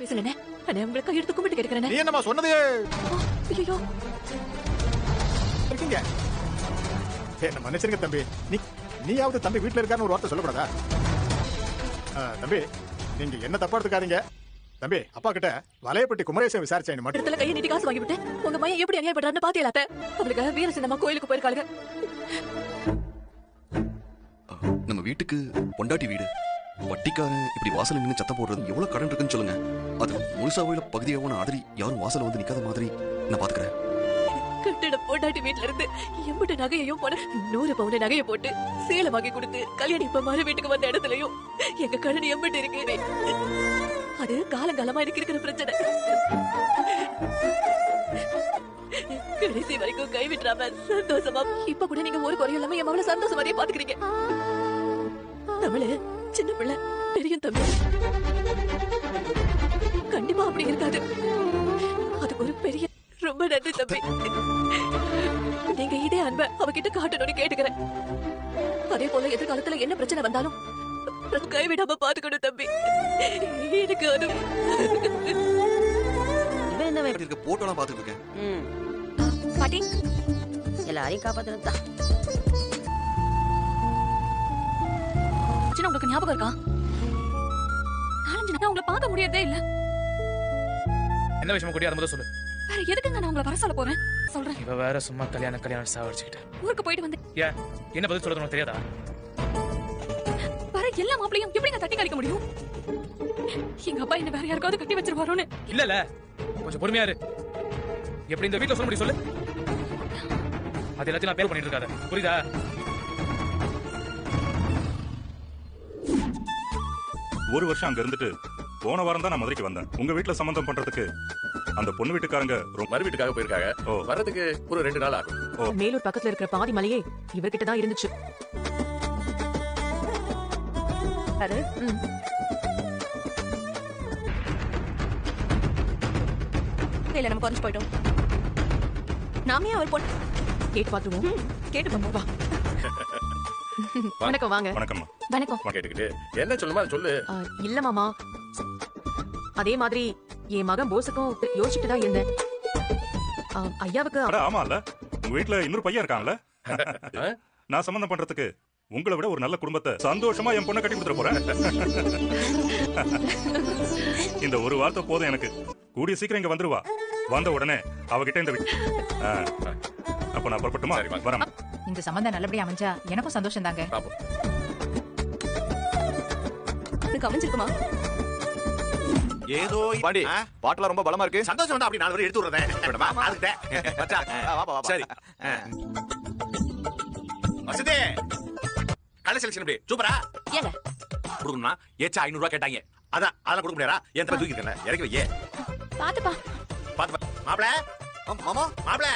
பேசுங்கண்ணே. அண்ணே உங்களை கையெடுத்து கும்பிட்டு கேட்கிறேன். நீ என்னமா சொன்னதே? ஐயோ இருக்கீங்க. என்ன மன்னிச்சிருங்க தம்பி. நீயாவது தம்பி வீட்டுல இருக்கான்னு ஒரு வார்த்தை சொல்லக்கூடாதா? தம்பி நீங்க என்ன தப்பா எடுத்துக்காதீங்க. தம்பி அப்பா கிட்ட வலையப்பட்டி குமரேசன் விசாரிச்சேன் மட்டும். இடத்துல கையை நீட்டி காசு வாங்கிவிட்டு உங்க மையம் எப்படி அநியாயப்படுறான்னு பாத்தியலாத்த. அவளுக்கு வீரசின்னமா கோயிலுக்கு போயிருக்காங்க. நம்ம வீட்டுக்கு பொண்டாட்டி வீடு. வட்டிக்காரன் இப்படி வாசல்ல நின்று சத்தம் போடுறது எவ்வளவு கடன் இருக்குன்னு சொல்லுங்க. அது முழுசாவையில பகுதியாவன ஆதரி யாரும் வாசல்ல வந்து நிக்காத மாதிரி நான் பாத்துக்கிறேன். கட்டிட பொண்டாட்டி வீட்டுல இருந்து 80 நகையையும் போன 100 பவுன் நகையை போட்டு சேலை வாங்கி கொடுத்து கல்யாணி இப்ப மறு வீட்டுக்கு வந்த இடத்துலயும் எங்க கடன் எம்பிட்டு இருக்கு. அது காலங்காலமா எனக்கு இருக்கிற பிரச்சனை. கடைசி வரைக்கும் கைவிட்டுறாம சந்தோஷமா இப்ப கூட நீங்க ஒரு குறையும் இல்லாம என் மகளை சந்தோஷமாதிரியே பாத்துக்கிறீங்க. தமிழ் சின்ன பிள்ளை தெரியும் தம்பி. கண்டிப்பா அப்படி இருக்காது. அதுக்கு ஒரு பெரிய ரொம்ப நன்றி தம்பி. நீங்க இதே அன்பை அவகிட்ட காட்டணும்னு கேட்டுக்கிறேன். அதே போல எதிர்காலத்துல என்ன பிரச்சனை வந்தாலும் கைவிடாம பாத்துக்கணும் தம்பி. எனக்கு அது போட்டோலாம் பாத்துட்டு இருக்கேன். பாட்டி எல்லாரையும் காப்பாத்துறதா. உங்களுக்கு ஞாபகம் இருக்கா? 4-5 நாள் உங்களை பார்க்க முடியறதே இல்ல. என்ன விஷயம் கூடி அதை சொல்லு. வேற எதுக்குங்க நான் உங்களை வர சொல்ல போறேன் சொல்றேன். இவ வேற சும்மா கல்யாணம் சாவடிச்சுக்கிட்டு ஊருக்கு போயிட்டு வந்து ஏன் என்ன பதில் சொல்றது உனக்கு தெரியாதா? வர எல்லா மாப்பிளையும் எப்படிங்க தட்டி கழிக்க முடியும்? எங்க அப்பா என்ன வேற யாருக்காவது கட்டி வச்சிருவாரோன்னு. இல்ல கொஞ்சம் பொறுமையா இரு. எப்படி இந்த வீட்டுல சொல்ல முடியும் சொல்லு. அது எல்லாத்தையும் நான் பேர் பண்ணிட்டு இருக்காத, புரியுதா? ஒரு வருஷம் அங்க இருந்துட்டு போன வாரம் தான் நான் மதுரைக்கு வந்தேன். உங்க வீட்டுல சம்பந்தம் பண்றதுக்கு அந்த பொண்ணு வீட்டுக்காரங்க மறு வீட்டுக்காக போயிருக்காங்க. வரதுக்கு ஒரு 2 நாள் ஆகும். மேலூர் பக்கத்துல இருக்கிற பாதி மலையே இவர்கிட்ட தான் இருந்துச்சு. இல்ல நம்ம குறைஞ்சு போயிட்டோம். நாமே அவர் பொண்ணு கேட்டு பாத்துருவோம். கேட்டு பாப்பா. வணக்கம். வாங்க. வணக்கம்மா. வணக்கம். கேட்டுக்கிட்டு என்ன சொல்லுமா சொல்லு. இல்ல மாமா, அதே மாதிரி என் மகன் போஸுக்கும் யோசிச்சுட்டு தான் இருந்தேன். ஐயாவுக்கு ஆமா இல்ல உங்க வீட்டுல இன்னொரு பையன் இருக்கான்ல. நான் சம்பந்தம் பண்றதுக்கு உங்களை விட ஒரு நல்ல குடும்பத்தை சந்தோஷமா என் பொண்ணை கட்டி கொடுத்துட போறேன். இந்த ஒரு வார்த்தை போதும் எனக்கு. கூடிய சீக்கிரம் இங்க வந்துருவா. வந்த உடனே அவகிட்ட இந்த அப்ப நான் புறப்பட்டுமா? வரேன். இந்த சம்பந்தம் நல்லபடியா அமைஞ்சா எனக்கும் சந்தோஷம் தாங்க. அமைஞ்சிருக்குமா? ஏதோ பாண்டி பாட்டுல ரொம்ப பலமா இருக்கு. சந்தோஷம் வந்தா அப்படி 4 வரை எடுத்து விடுறேன். சரி வசதே கலை செலக்ஷன் எப்படி சூப்பரா ஏங்க கொடுக்கணும்னா ஏச்சா 500 ரூபாய் கேட்டாங்க. அதெல்லாம் கொடுக்க முடியாதா? என் தர தூக்கிருக்கேன். இறக்கி வையே. பாத்துப்பா. மாப்பிள மாமா மாப்பிள